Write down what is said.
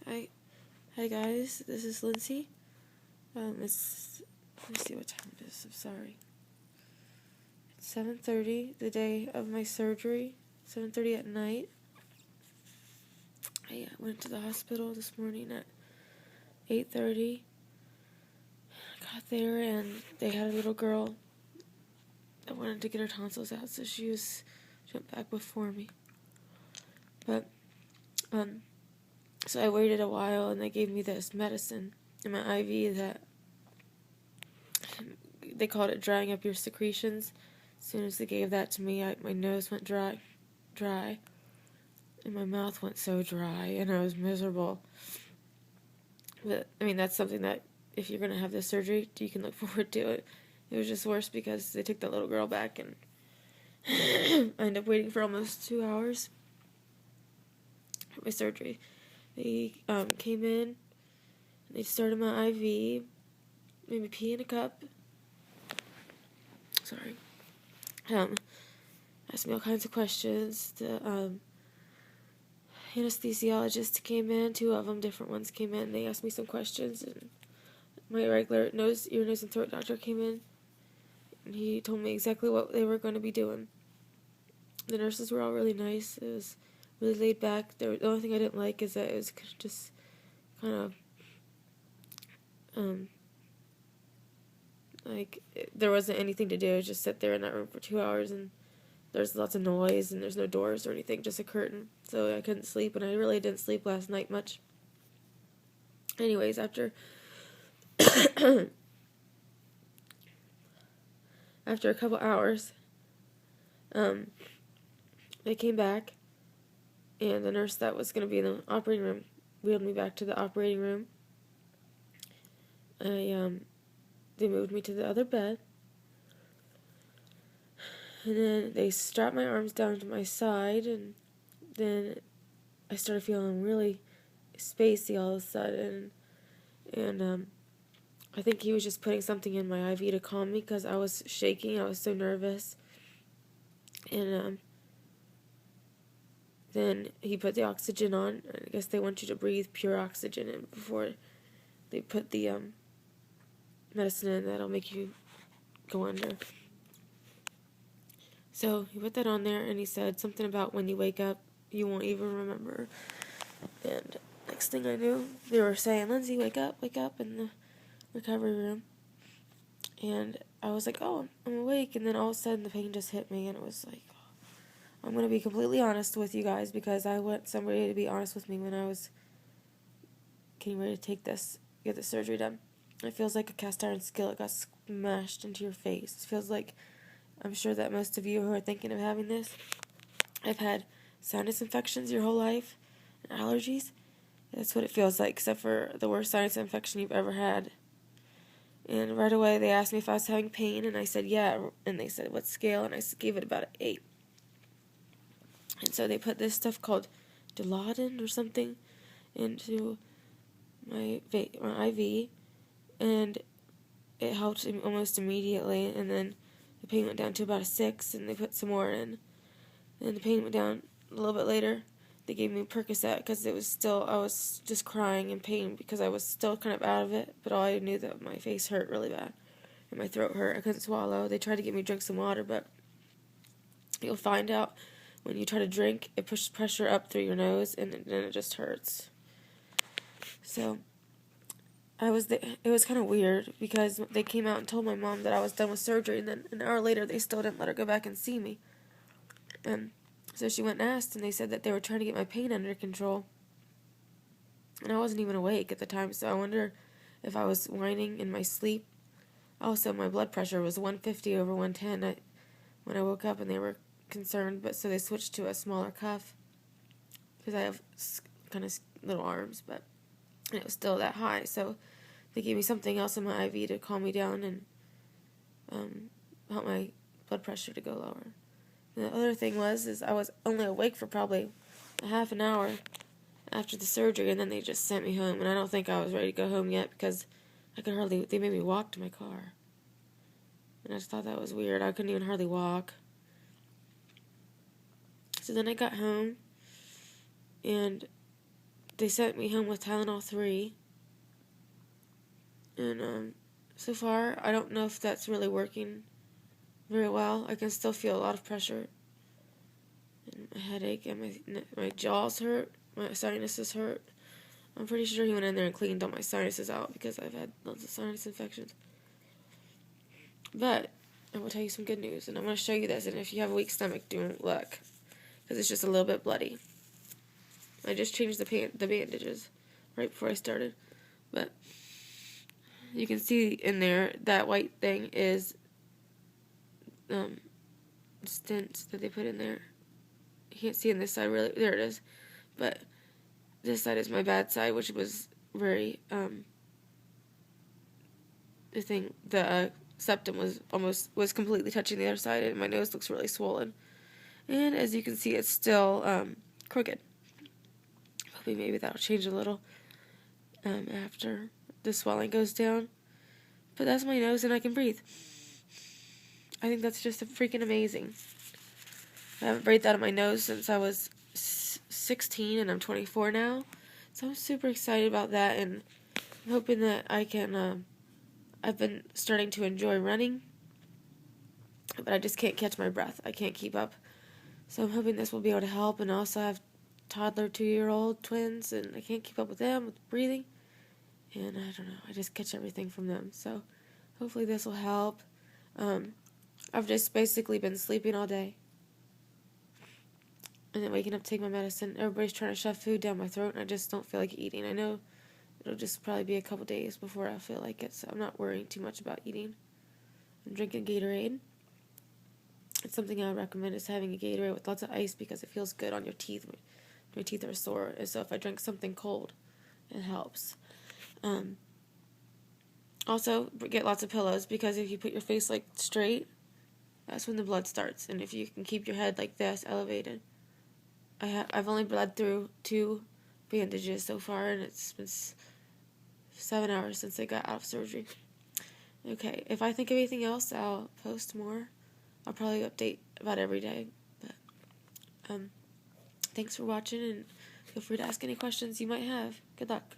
Hi, hi guys. This is Lindsay. It's let me see what time it is. I'm sorry. It's 7:30, the day of my surgery. 7:30 at night. I went to the hospital this morning at 8:30. I got there and they had a little girl that wanted to get her tonsils out, so she went back before me. But so I waited a while and they gave me this medicine in my IV that they called it drying up your secretions. As soon as they gave that to me, my nose went dry, and my mouth went so dry, and I was miserable. But, I mean, that's something that, if you're going to have this surgery, you can look forward to it. It was just worse because they took that little girl back, and I ended up waiting for almost 2 hours for my surgery. They came in, and they started my IV, made me pee in a cup. Sorry. Asked me all kinds of questions. The anesthesiologist came in, 2 of them, different ones came in. They asked me some questions, and my regular ear, nose, and throat doctor came in, and he told me exactly what they were going to be doing. The nurses were all really nice. It was really laid back. The only thing I didn't like is that it was just kind of there wasn't anything to do. Just sit there in that room for 2 hours, and there's lots of noise, and there's no doors or anything, just a curtain. So I couldn't sleep, and I really didn't sleep last night much. Anyways, after after a couple hours, they came back, and the nurse that was going to be in the operating room wheeled me back to the operating room. They moved me to the other bed, and then they strapped my arms down to my side, and then I started feeling really spacey all of a sudden, and I think he was just putting something in my IV to calm me because I was shaking. I was so nervous, and then he put the oxygen on. I guess they want you to breathe pure oxygen in before they put the medicine in that'll make you go under. So he put that on there, and he said something about when you wake up, you won't even remember. And next thing I knew, they were saying, "Lindsay, wake up," in the recovery room. And I was like, "Oh, I'm awake." And then all of a sudden, the pain just hit me, and it was like, I'm going to be completely honest with you guys, because I want somebody to be honest with me when I was getting ready to get the surgery done. It feels like a cast iron skillet got smashed into your face. It feels like, I'm sure that most of you who are thinking of having this have had sinus infections your whole life and allergies. That's what it feels like, except for the worst sinus infection you've ever had. And right away they asked me if I was having pain, and I said yeah, and they said what scale, and I gave it about an 8. And so they put this stuff called Dilaudid or something into my IV, and it helped almost immediately, and then the pain went down to about a 6, and they put some more in, and the pain went down a little bit later. They gave me Percocet because I was just crying in pain because I was still kind of out of it, but all I knew that my face hurt really bad, and my throat hurt. I couldn't swallow. They tried to get me to drink some water, but you'll find out when you try to drink, it pushes pressure up through your nose, and then it just hurts. So it was kind of weird because they came out and told my mom that I was done with surgery, and then an hour later they still didn't let her go back and see me. And so she went and asked, and they said that they were trying to get my pain under control. And I wasn't even awake at the time, so I wonder if I was whining in my sleep. Also, my blood pressure was 150 over 110 when I woke up, and they were concerned, but so they switched to a smaller cuff because I have kind of little arms, but it was still that high, so they gave me something else in my IV to calm me down and help my blood pressure to go lower. And the other thing is I was only awake for probably a half an hour after the surgery, and then they just sent me home, and I don't think I was ready to go home yet because they made me walk to my car, and I just thought that was weird. I couldn't even hardly walk. So then I got home, and they sent me home with Tylenol 3. And so far, I don't know if that's really working very well. I can still feel a lot of pressure. And my headache and my jaws hurt. My sinuses hurt. I'm pretty sure he went in there and cleaned all my sinuses out because I've had lots of sinus infections. But I will tell you some good news, and I'm going to show you this. And if you have a weak stomach, don't look, because it's just a little bit bloody. I just changed the bandages right before I started, but you can see in there that white thing is stents that they put in there. You can't see on this side really. There it is, but this side is my bad side, which was very the septum was completely touching the other side, and my nose looks really swollen. And as you can see, it's still crooked. Hopefully maybe that'll change a little after the swelling goes down. But that's my nose, and I can breathe. I think that's just freaking amazing. I haven't breathed out of my nose since I was 16, and I'm 24 now. So I'm super excited about that, and I'm hoping that I can... I've been starting to enjoy running, but I just can't catch my breath. I can't keep up. So I'm hoping this will be able to help, and I also have toddler 2-year-old twins, and I can't keep up with them with breathing. And I don't know, I just catch everything from them. So hopefully this will help. I've just basically been sleeping all day. And then waking up to take my medicine. Everybody's trying to shove food down my throat, and I just don't feel like eating. I know it'll just probably be a couple days before I feel like it, so I'm not worrying too much about eating. I'm drinking Gatorade. It's something I recommend, is having a Gatorade with lots of ice, because it feels good on your teeth. My teeth are sore, and so if I drink something cold, it helps. Also, get lots of pillows, because if you put your face like straight, that's when the blood starts. And if you can keep your head like this, elevated. I've only bled through 2 bandages so far, and it's been 7 hours since I got out of surgery. Okay, if I think of anything else, I'll post more. I'll probably update about every day. But thanks for watching, and feel free to ask any questions you might have. Good luck.